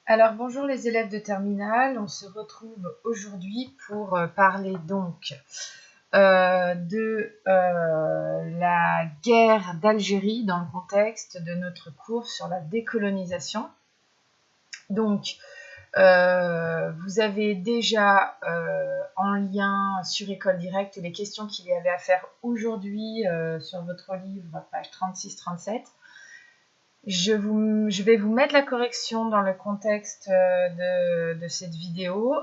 Alors bonjour les élèves de terminale, on se retrouve aujourd'hui pour parler donc de la guerre d'Algérie dans le contexte de notre cours sur la décolonisation. Donc vous avez déjà en lien sur École Directe les questions qu'il y avait à faire aujourd'hui sur votre livre, page 36-37. Je vais vous mettre la correction dans le contexte de cette vidéo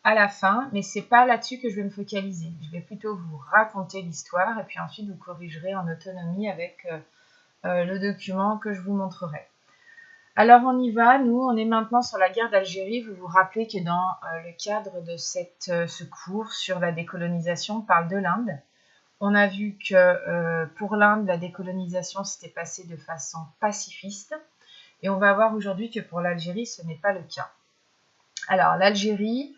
à la fin, mais c'est pas là-dessus que je vais me focaliser. Je vais plutôt vous raconter l'histoire et puis ensuite vous corrigerez en autonomie avec le document que je vous montrerai. Alors on y va, nous on est maintenant sur la guerre d'Algérie. Vous vous rappelez que dans le cadre de ce cours sur la décolonisation, on parle de l'Inde. On a vu que pour l'Inde, la décolonisation s'était passée de façon pacifiste. Et on va voir aujourd'hui que pour l'Algérie, ce n'est pas le cas. Alors, l'Algérie,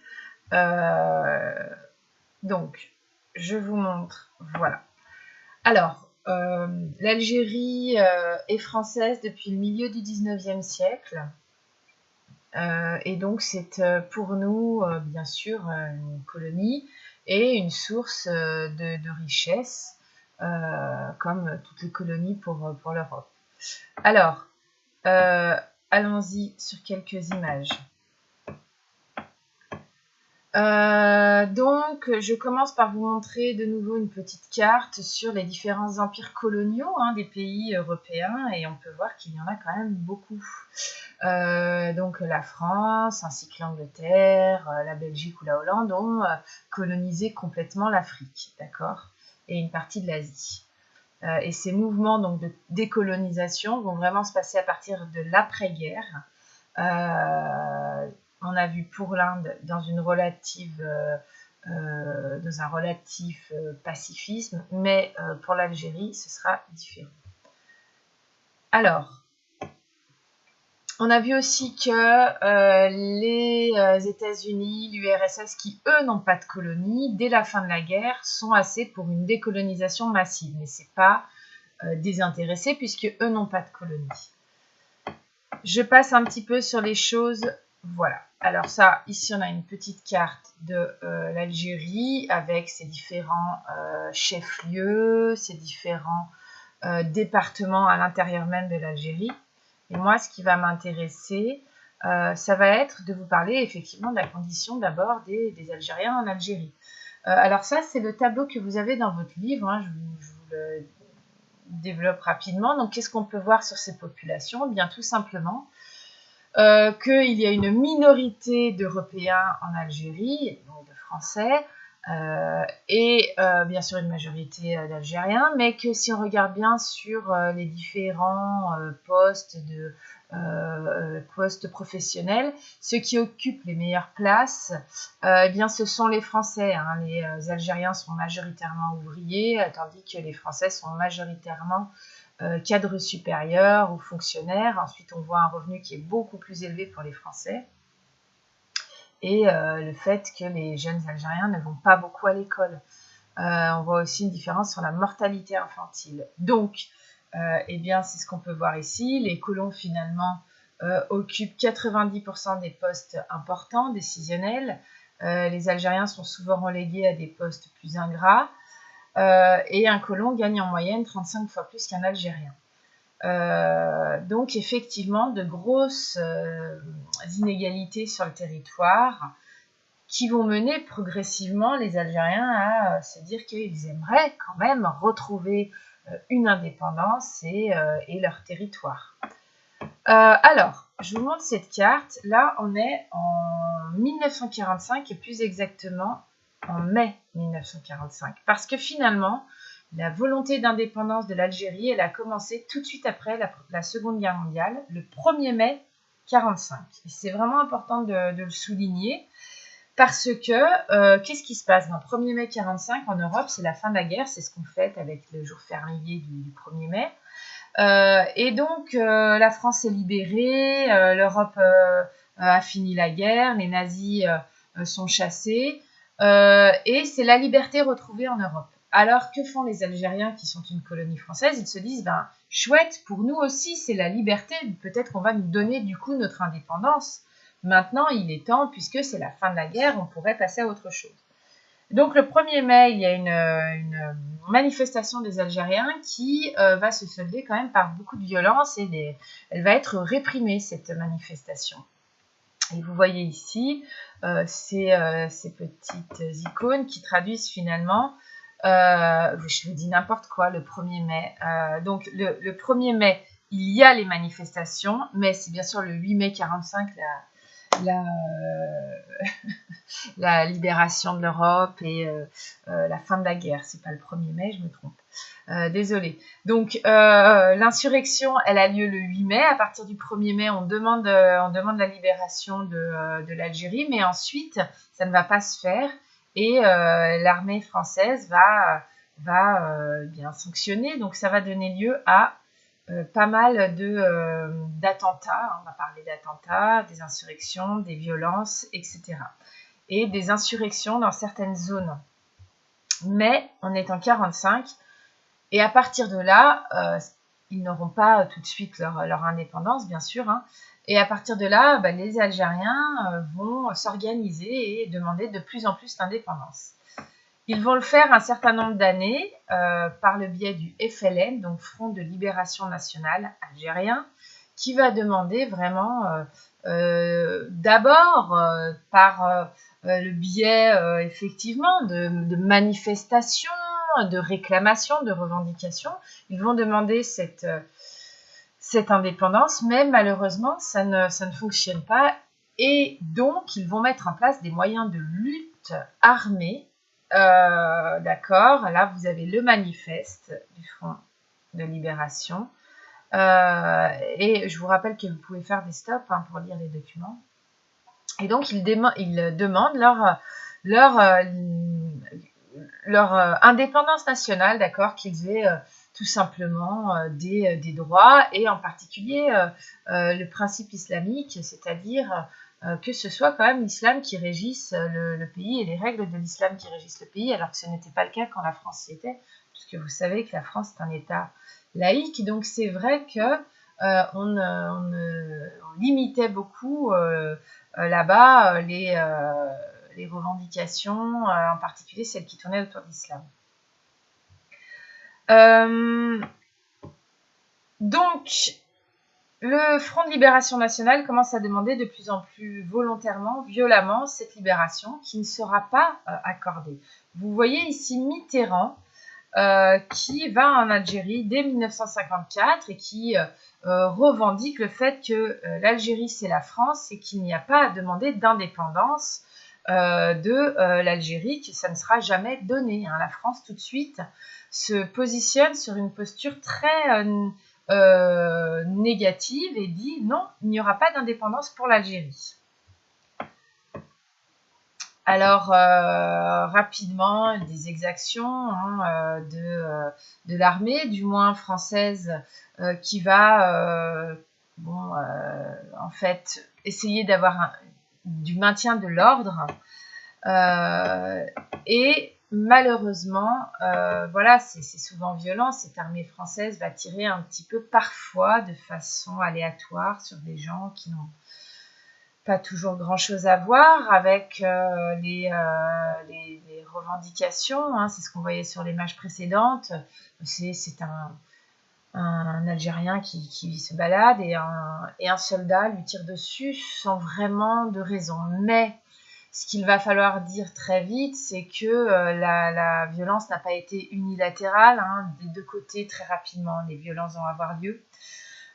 donc, je vous montre, voilà. Alors, l'Algérie est française depuis le milieu du 19e siècle. Et donc, c'est pour nous, bien sûr, une colonie et une source de richesse, comme toutes les colonies pour l'Europe. Alors, allons-y sur quelques images. Donc, je commence par vous montrer de nouveau une petite carte sur les différents empires coloniaux des pays européens et on peut voir qu'il y en a quand même beaucoup. Donc la France, ainsi que l'Angleterre, la Belgique ou la Hollande ont colonisé complètement l'Afrique, d'accord, et une partie de l'Asie. Et ces mouvements donc, de décolonisation vont vraiment se passer à partir de l'après-guerre. On a vu pour l'Inde dans un relatif pacifisme, mais pour l'Algérie, ce sera différent. Alors, on a vu aussi que les États-Unis, l'URSS, qui eux n'ont pas de colonie, dès la fin de la guerre, sont assez pour une décolonisation massive. Mais ce n'est pas désintéressé puisque eux n'ont pas de colonie. Je passe un petit peu sur les choses. Voilà. Alors ça, ici on a une petite carte de l'Algérie avec ses différents chefs-lieux, ses différents départements à l'intérieur même de l'Algérie. Et moi, ce qui va m'intéresser, ça va être de vous parler effectivement de la condition d'abord des Algériens en Algérie. Alors ça, c'est le tableau que vous avez dans votre livre. Je vous le développe rapidement. Donc, qu'est-ce qu'on peut voir sur ces populations? Bien, tout simplement qu'il y a une minorité d'Européens en Algérie, donc de Français, et bien sûr une majorité d'Algériens, mais que si on regarde bien sur les différents postes professionnels, ceux qui occupent les meilleures places, eh bien ce sont les Français. Les Algériens sont majoritairement ouvriers, tandis que les Français sont majoritairement cadre supérieur ou fonctionnaire. Ensuite, on voit un revenu qui est beaucoup plus élevé pour les Français. Et le fait que les jeunes Algériens ne vont pas beaucoup à l'école. On voit aussi une différence sur la mortalité infantile. Donc, eh bien, c'est ce qu'on peut voir ici. Les colons, finalement, occupent 90% des postes importants, décisionnels. Les Algériens sont souvent relégués à des postes plus ingrats. Et un colon gagne en moyenne 35 fois plus qu'un Algérien. Donc effectivement, de grosses inégalités sur le territoire qui vont mener progressivement les Algériens à se dire qu'ils aimeraient quand même retrouver une indépendance et leur territoire. Alors, je vous montre cette carte. Là, on est en 1945 et plus exactement en mai 1945. Parce que finalement, la volonté d'indépendance de l'Algérie, elle a commencé tout de suite après la Seconde Guerre mondiale, le 1er mai 1945. Et c'est vraiment important de le souligner parce que qu'est-ce qui se passe dans le 1er mai 1945 en Europe? C'est la fin de la guerre, c'est ce qu'on fête avec le jour férié du 1er mai. Et donc, la France est libérée, l'Europe a fini la guerre, les nazis sont chassés, et c'est la liberté retrouvée en Europe. Alors, que font les Algériens qui sont une colonie française? Ils se disent, chouette, pour nous aussi, c'est la liberté, peut-être qu'on va nous donner du coup notre indépendance. Maintenant, il est temps, puisque c'est la fin de la guerre, on pourrait passer à autre chose. Donc le 1er mai, il y a une manifestation des Algériens qui va se solder quand même par beaucoup de violence et elle va être réprimée, cette manifestation. Et vous voyez ici ces petites icônes qui traduisent finalement, je vous dis n'importe quoi, le 1er mai. Donc le 1er mai, il y a les manifestations, mais c'est bien sûr le 8 mai 45 la libération de l'Europe et la fin de la guerre. C'est pas le 1er mai, je me trompe. Désolée. Donc l'insurrection, elle a lieu le 8 mai. À partir du 1er mai, on demande la libération de l'Algérie, mais ensuite, ça ne va pas se faire et l'armée française va bien sanctionner. Donc ça va donner lieu à pas mal d'attentats. On va parler d'attentats, des insurrections, des violences, etc. Et des insurrections dans certaines zones. Mais on est en 45, et à partir de là, ils n'auront pas tout de suite leur indépendance, bien sûr. Hein, et à partir de là, les Algériens vont s'organiser et demander de plus en plus l'indépendance. Ils vont le faire un certain nombre d'années par le biais du FLN, donc Front de Libération Nationale algérien, qui va demander vraiment d'abord par le biais effectivement de manifestations, de réclamations, de revendications. Ils vont demander cette indépendance, mais malheureusement, ça ne fonctionne pas. Et donc, ils vont mettre en place des moyens de lutte armée. D'accord, là, vous avez le manifeste du Front de Libération. Et je vous rappelle que vous pouvez faire des stops pour lire les documents. Et donc, ils demandent leur indépendance nationale, d'accord, qu'ils aient tout simplement des droits, et en particulier le principe islamique, c'est-à-dire que ce soit quand même l'islam qui régisse le pays et les règles de l'islam qui régissent le pays, alors que ce n'était pas le cas quand la France y était, puisque vous savez que la France est un État laïque, donc c'est vrai que on limitait beaucoup là-bas les revendications, en particulier celles qui tournaient autour de l'islam. Donc, le Front de Libération Nationale commence à demander de plus en plus volontairement, violemment, cette libération qui ne sera pas accordée. Vous voyez ici Mitterrand qui va en Algérie dès 1954 et qui revendique le fait que l'Algérie c'est la France et qu'il n'y a pas à demander d'indépendance de l'Algérie, que ça ne sera jamais donné. Hein. La France tout de suite se positionne sur une posture très négative et dit non, il n'y aura pas d'indépendance pour l'Algérie. Alors, rapidement, des exactions de l'armée, du moins française, qui va en fait essayer d'avoir du maintien de l'ordre. Et malheureusement, voilà, c'est souvent violent. Cette armée française va tirer un petit peu parfois de façon aléatoire sur des gens qui n'ont pas toujours grand-chose à voir avec les revendications. Hein, c'est ce qu'on voyait sur l'image précédente. C'est un Algérien qui se balade et un soldat lui tire dessus sans vraiment de raison. Mais ce qu'il va falloir dire très vite, c'est que la violence n'a pas été unilatérale. Hein, des deux côtés, très rapidement, les violences vont avoir lieu.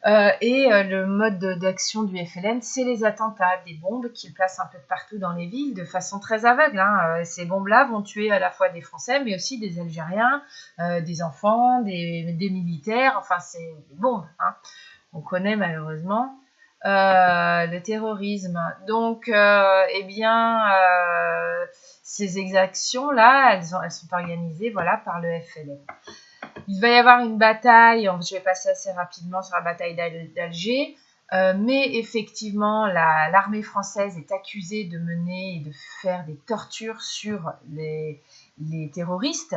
Le mode d'action du FLN, c'est les attentats, des bombes qu'ils placent un peu de partout dans les villes de façon très aveugle. Hein. Ces bombes-là vont tuer à la fois des Français, mais aussi des Algériens, des enfants, des militaires. Enfin, c'est des bombes. Hein. On connaît malheureusement le terrorisme. Donc, ces exactions-là, elles sont organisées, voilà, par le FLN. Il va y avoir une bataille, je vais passer assez rapidement sur la bataille d'Alger, mais effectivement, l'armée française est accusée de mener et de faire des tortures sur les terroristes,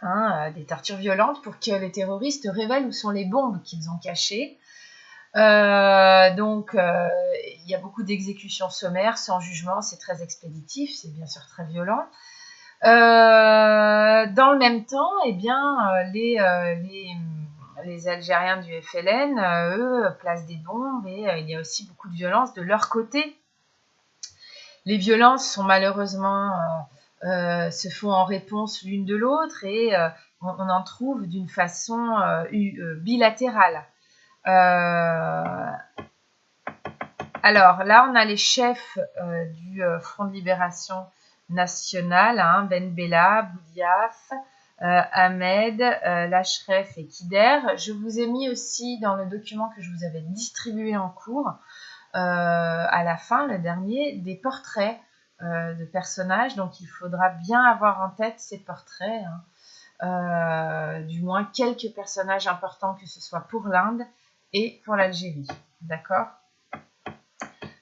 hein, des tortures violentes pour que les terroristes révèlent où sont les bombes qu'ils ont cachées. il y a beaucoup d'exécutions sommaires sans jugement, c'est très expéditif, c'est bien sûr très violent. Dans le même temps, eh bien, les Algériens du FLN, eux, placent des bombes et il y a aussi beaucoup de violence de leur côté. Les violences sont malheureusement se font en réponse l'une de l'autre et on en trouve d'une façon bilatérale. Alors là, on a les chefs du Front de Libération Nationale, hein, Ben Bella, Boudiaf, Ahmed, Lachref et Kider. Je vous ai mis aussi dans le document que je vous avais distribué en cours, à la fin, le dernier, des portraits de personnages. Donc il faudra bien avoir en tête ces portraits, hein. Du moins quelques personnages importants, que ce soit pour l'Inde et pour l'Algérie. D'accord ?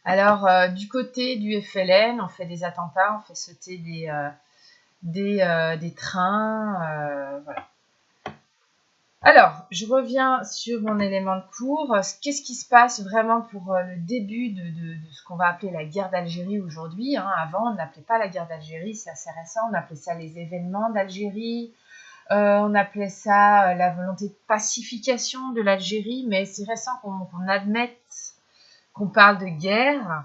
Alors, du côté du FLN, on fait des attentats, on fait sauter des trains, voilà. Alors, je reviens sur mon élément de cours. Qu'est-ce qui se passe vraiment pour le début de ce qu'on va appeler la guerre d'Algérie aujourd'hui, hein. Avant, on n'appelait pas la guerre d'Algérie, c'est assez récent, on appelait ça les événements d'Algérie, on appelait ça la volonté de pacification de l'Algérie, mais c'est récent qu'on admette qu'on parle de guerre.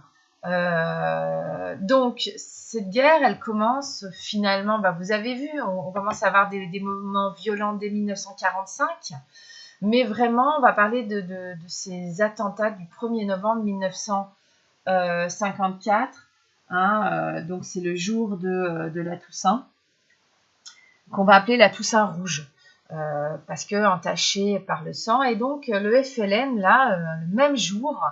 Donc, cette guerre, elle commence finalement, vous avez vu, on commence à avoir des moments violents dès 1945, mais vraiment, on va parler de ces attentats du 1er novembre 1954, hein, donc c'est le jour de la Toussaint, qu'on va appeler la Toussaint rouge, parce que entachée par le sang, et donc le FLN, là, le même jour,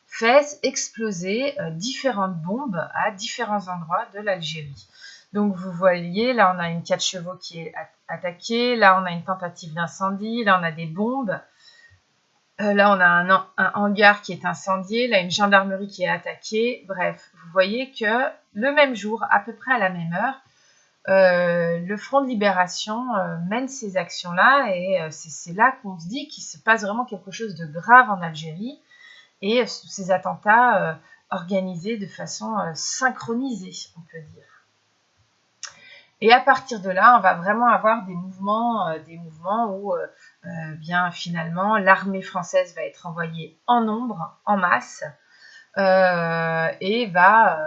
fait exploser différentes bombes à différents endroits de l'Algérie. Donc vous voyez, là on a une 4 chevaux qui est attaquée, là on a une tentative d'incendie, là on a des bombes, là on a un hangar qui est incendié, là une gendarmerie qui est attaquée. Bref, vous voyez que le même jour, à peu près à la même heure, le Front de Libération mène ces actions-là, et c'est là qu'on se dit qu'il se passe vraiment quelque chose de grave en Algérie, et ces attentats organisés de façon synchronisée, on peut dire. Et à partir de là, on va vraiment avoir des mouvements où bien finalement l'armée française va être envoyée en nombre, en masse, et va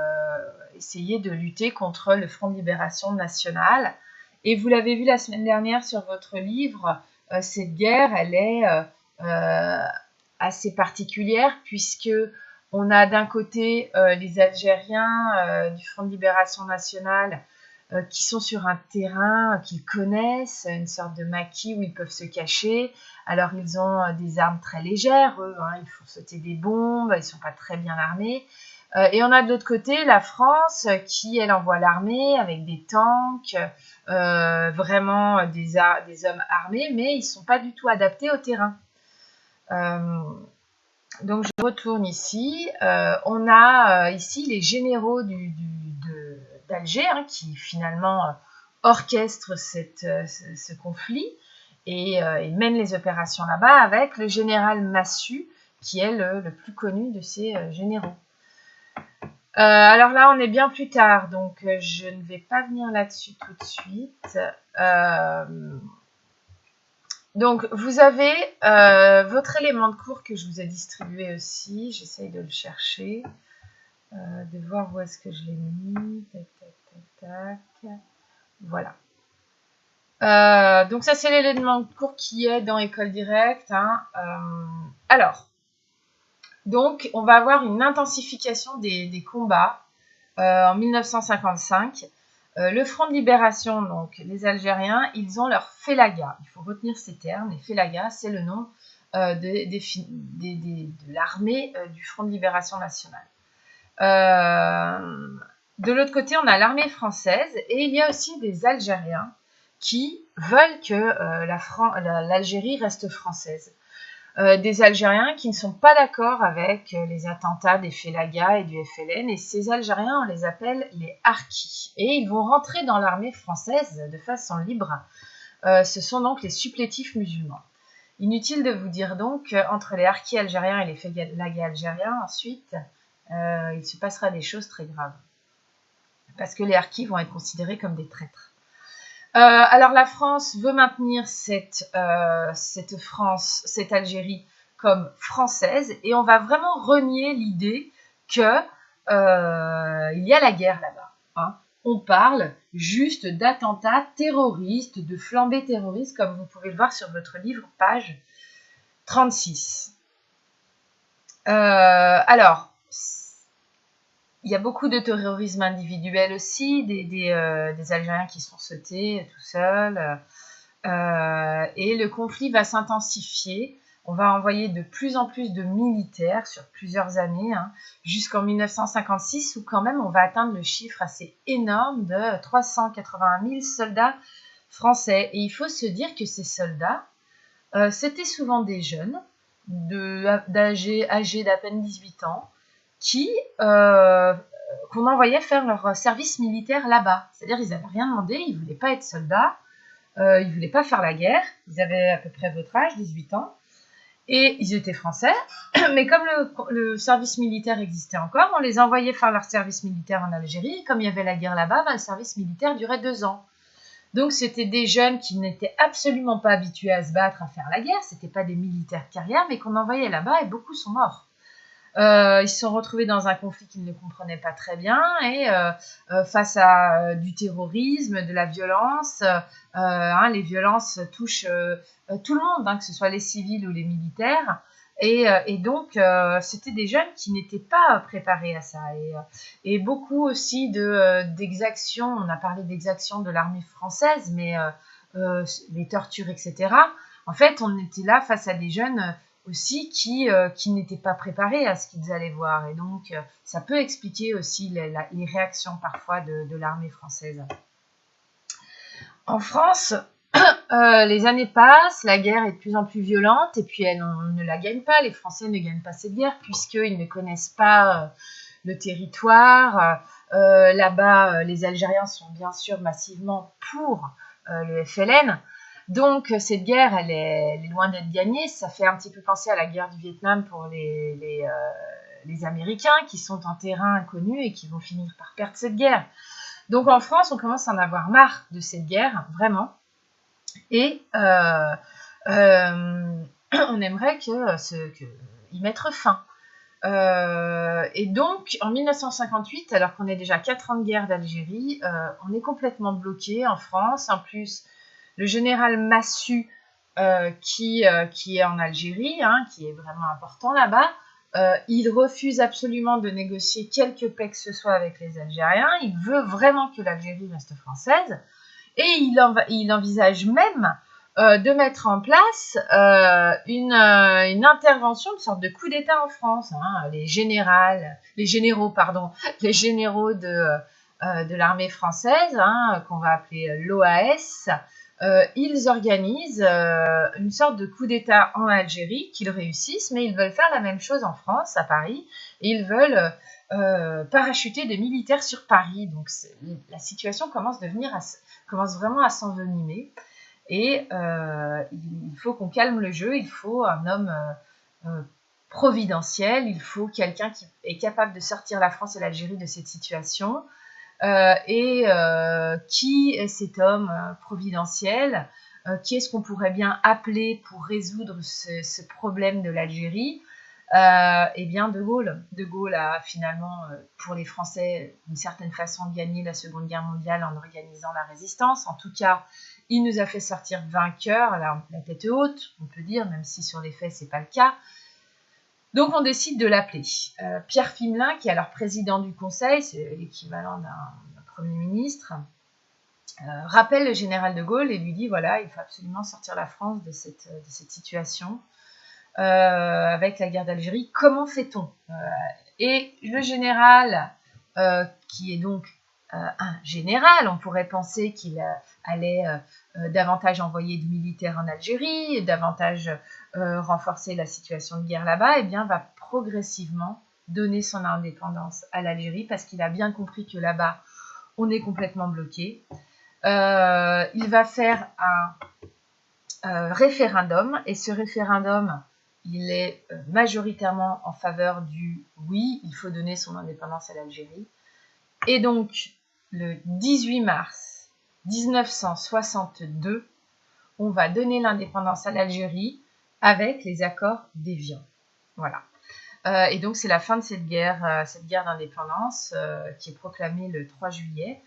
essayer de lutter contre le Front de Libération Nationale. Et vous l'avez vu la semaine dernière sur votre livre, cette guerre, elle est assez particulière, puisque on a d'un côté les Algériens du Front de Libération Nationale qui sont sur un terrain qu'ils connaissent, une sorte de maquis où ils peuvent se cacher. Alors ils ont des armes très légères, eux, hein, ils font sauter des bombes, ils ne sont pas très bien armés. Et on a de l'autre côté la France qui, elle, envoie l'armée avec des tanks, vraiment des hommes armés, mais ils ne sont pas du tout adaptés au terrain. Donc je retourne ici. On a ici les généraux d'Alger, hein, qui finalement orchestrent ce conflit et mènent les opérations là-bas, avec le général Massu, qui est le plus connu de ces généraux. Alors là, on est bien plus tard, donc je ne vais pas venir là-dessus tout de suite. Donc, vous avez votre élément de cours que je vous ai distribué aussi. J'essaye de le chercher, de voir où est-ce que je l'ai mis. Tac, tac, tac, tac. Voilà. Donc, ça, c'est l'élément de cours qui est dans École Directe, hein. Alors, donc, on va avoir une intensification des combats en 1955. Le Front de Libération, donc les Algériens, ils ont leur félaga. Il faut retenir ces termes. Les félagas, c'est le nom de l'armée du Front de Libération Nationale. De l'autre côté, on a l'armée française, et il y a aussi des Algériens qui veulent que l'Algérie reste française. Des Algériens qui ne sont pas d'accord avec les attentats des félagas et du FLN, et ces Algériens, on les appelle les harkis, et ils vont rentrer dans l'armée française de façon libre. Ce sont donc les supplétifs musulmans. Inutile de vous dire donc qu'entre les harkis algériens et les félagas algériens, ensuite, il se passera des choses très graves. Parce que les Harkis vont être considérés comme des traîtres. Alors la France veut maintenir cette Algérie comme française, et on va vraiment renier l'idée que il y a la guerre là-bas. Hein. On parle juste d'attentats terroristes, de flambées terroristes, comme vous pouvez le voir sur votre livre, page 36. Alors, il y a beaucoup de terrorisme individuel aussi, des Algériens qui sont sautés tout seuls. Et le conflit va s'intensifier. On va envoyer de plus en plus de militaires sur plusieurs années, hein, jusqu'en 1956, où quand même on va atteindre le chiffre assez énorme de 381 000 soldats français. Et il faut se dire que ces soldats, c'était souvent des jeunes, âgés d'à peine 18 ans, qu'on envoyait faire leur service militaire là-bas. C'est-à-dire qu'ils n'avaient rien demandé, ils ne voulaient pas être soldats, ils ne voulaient pas faire la guerre, ils avaient à peu près votre âge, 18 ans, et ils étaient français, mais comme le service militaire existait encore, on les envoyait faire leur service militaire en Algérie, et comme il y avait la guerre là-bas, le service militaire durait 2 ans. Donc c'était des jeunes qui n'étaient absolument pas habitués à se battre, à faire la guerre, c'était pas des militaires de carrière, mais qu'on envoyait là-bas, et beaucoup sont morts. Ils se sont retrouvés dans un conflit qu'ils ne comprenaient pas très bien, et face à du terrorisme, de la violence, les violences touchent tout le monde, hein, que ce soit les civils ou les militaires, et donc c'était des jeunes qui n'étaient pas préparés à ça, et beaucoup aussi d'exactions. On a parlé d'exactions de l'armée française, mais les tortures, etc. En fait, on était là face à des jeunes aussi qui n'étaient pas préparés à ce qu'ils allaient voir. Et donc, ça peut expliquer aussi les réactions parfois de l'armée française. En France, les années passent, la guerre est de plus en plus violente, et puis on ne la gagne pas. Les Français ne gagnent pas cette guerre, puisqu'ils ne connaissent pas le territoire. Là-bas, les Algériens sont bien sûr massivement pour le FLN. Donc cette guerre, elle est loin d'être gagnée. Ça fait un petit peu penser à la guerre du Vietnam pour les Américains, qui sont en terrain inconnu et qui vont finir par perdre cette guerre. Donc en France, on commence à en avoir marre de cette guerre, vraiment. Et on aimerait y mettre fin. Et donc, en 1958, alors qu'on est déjà 4 ans de guerre d'Algérie, on est complètement bloqué en France. En plus, le général Massu, qui est en Algérie, hein, qui est vraiment important là-bas, il refuse absolument de négocier quelque paix que ce soit avec les Algériens. Il veut vraiment que l'Algérie reste française. Et il envisage même de mettre en place une intervention, une sorte de coup d'État en France. Hein. Les généraux de l'armée française, hein, qu'on va appeler l'OAS, ils organisent une sorte de coup d'État en Algérie, qu'ils réussissent, mais ils veulent faire la même chose en France, à Paris, et ils veulent parachuter des militaires sur Paris. Donc la situation commence vraiment à s'envenimer, et il faut qu'on calme le jeu. Il faut un homme providentiel, il faut quelqu'un qui est capable de sortir la France et l'Algérie de cette situation. Qui est cet homme providentiel? Qui est-ce qu'on pourrait bien appeler pour résoudre ce problème de l'Algérie? Eh bien, De Gaulle. De Gaulle a finalement, pour les Français, d'une certaine façon, gagné la Seconde Guerre mondiale en organisant la résistance. En tout cas, il nous a fait sortir vainqueurs, la tête haute, on peut dire, même si sur les faits, c'est pas le cas. Donc, on décide de l'appeler. Pierre Fimelin, qui est alors président du Conseil, c'est l'équivalent d'un Premier ministre, rappelle le général de Gaulle et lui dit, voilà, il faut absolument sortir la France de cette situation. Avec la guerre d'Algérie, comment fait-on? Et le général, qui est donc un général, on pourrait penser qu'il allait davantage envoyer de militaires en Algérie, davantage renforcer la situation de guerre là-bas, et bien va progressivement donner son indépendance à l'Algérie, parce qu'il a bien compris que là-bas, on est complètement bloqué. Il va faire un référendum, et ce référendum, il est majoritairement en faveur du oui, il faut donner son indépendance à l'Algérie. Et donc, le 18 mars 1962, on va donner l'indépendance à l'Algérie avec les accords d'Évian. Voilà. Et donc, c'est la fin de cette guerre d'indépendance qui est proclamée le 3 juillet.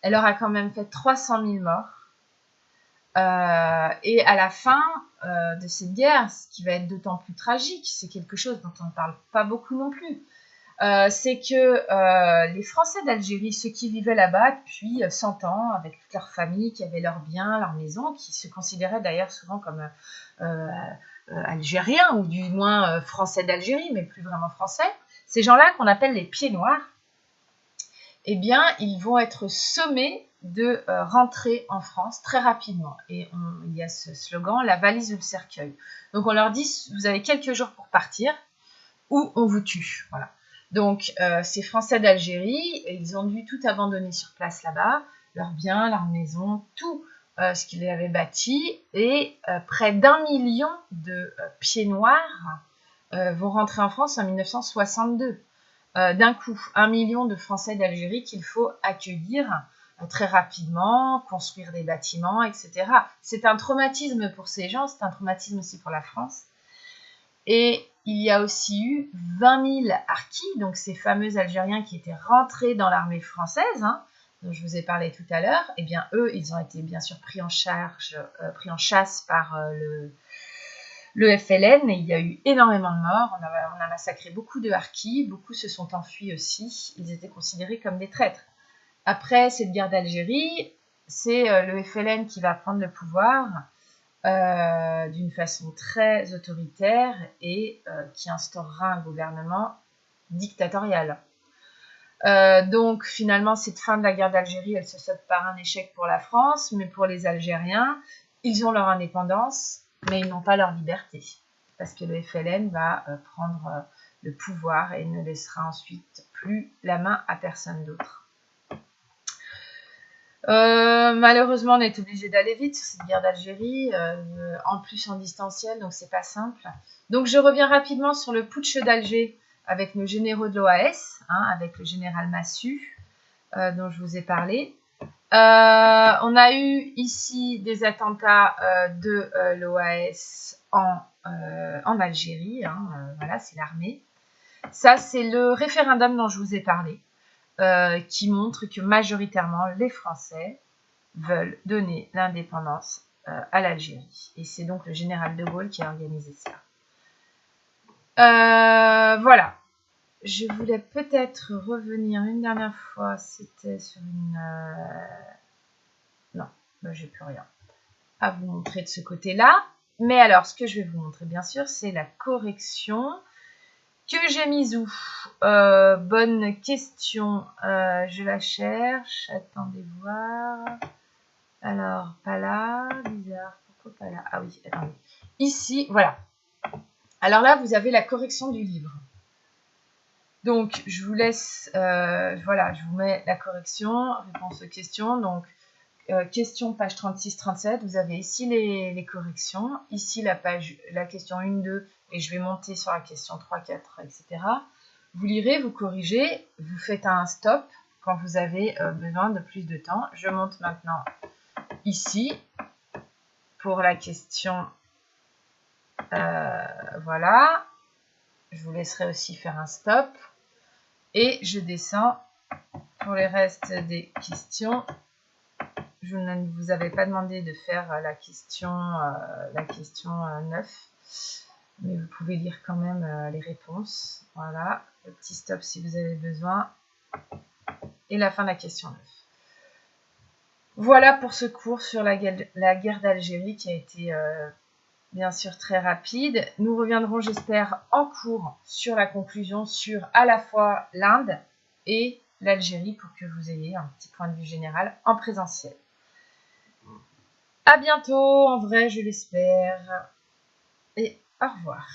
Elle aura quand même fait 300 000 morts. Et à la fin de cette guerre, ce qui va être d'autant plus tragique, c'est quelque chose dont on ne parle pas beaucoup non plus, c'est que les Français d'Algérie, ceux qui vivaient là-bas depuis 100 ans, avec toute leur famille, qui avaient leurs biens, leurs maisons, qui se considéraient d'ailleurs souvent comme algériens, ou du moins français d'Algérie, mais plus vraiment français, ces gens-là qu'on appelle les pieds noirs, eh bien, ils vont être sommés de rentrer en France très rapidement. Et il y a ce slogan, la valise ou le cercueil. Donc on leur dit, vous avez quelques jours pour partir, ou on vous tue. Voilà. Donc ces Français d'Algérie, ils ont dû tout abandonner sur place là-bas, leurs biens, leurs maisons, tout ce qu'ils avaient bâti, et près d'1 million de pieds noirs vont rentrer en France en 1962. D'un coup, 1 million de Français d'Algérie qu'il faut accueillir très rapidement, construire des bâtiments, etc. C'est un traumatisme pour ces gens, c'est un traumatisme aussi pour la France. Et il y a aussi eu 20 000 harkis, donc ces fameux Algériens qui étaient rentrés dans l'armée française, dont je vous ai parlé tout à l'heure. Eh bien, eux, ils ont été bien sûr pris en chasse par le FLN, et il y a eu énormément de morts. On a massacré beaucoup de harkis, beaucoup se sont enfuis aussi. Ils étaient considérés comme des traîtres. Après cette guerre d'Algérie, c'est le FLN qui va prendre le pouvoir d'une façon très autoritaire et qui instaurera un gouvernement dictatorial. Donc finalement, cette fin de la guerre d'Algérie, elle se solde par un échec pour la France, mais pour les Algériens, ils ont leur indépendance, mais ils n'ont pas leur liberté, parce que le FLN va prendre le pouvoir et ne laissera ensuite plus la main à personne d'autre. Malheureusement, on est obligé d'aller vite sur cette guerre d'Algérie, en plus en distanciel, donc c'est pas simple. Donc je reviens rapidement sur le putsch d'Alger avec nos généraux de l'OAS, avec le général Massu, dont je vous ai parlé. On a eu ici des attentats de l'OAS en Algérie, voilà, c'est l'armée. Ça, c'est le référendum dont je vous ai parlé, qui montre que majoritairement les Français veulent donner l'indépendance à l'Algérie. Et c'est donc le général de Gaulle qui a organisé ça. Voilà. Je voulais peut-être revenir une dernière fois, c'était sur une... Non, j'ai plus rien à vous montrer de ce côté-là. Mais alors, ce que je vais vous montrer, bien sûr, c'est la correction que j'ai mise où bonne question. Je la cherche. Attendez voir. Alors, pas là. Bizarre. Pourquoi pas là? Ah oui, attendez. Ici, voilà. Alors là, vous avez la correction du livre. Donc, je vous laisse, voilà, je vous mets la correction, réponse aux questions. Donc, question page 36-37, vous avez ici les corrections. Ici, la question 1, 2, et je vais monter sur la question 3, 4, etc. Vous lirez, vous corrigez, vous faites un stop quand vous avez besoin de plus de temps. Je monte maintenant ici pour la question, voilà. Je vous laisserai aussi faire un stop. Et je descends pour les restes des questions. Je ne vous avais pas demandé de faire la question 9. Mais vous pouvez lire quand même les réponses. Voilà, le petit stop si vous avez besoin. Et la fin de la question 9. Voilà pour ce cours sur la guerre d'Algérie qui a été bien sûr très rapide. Nous reviendrons, j'espère, en cours sur la conclusion sur à la fois l'Inde et l'Algérie pour que vous ayez un petit point de vue général en présentiel. À bientôt, en vrai, je l'espère. Et au revoir.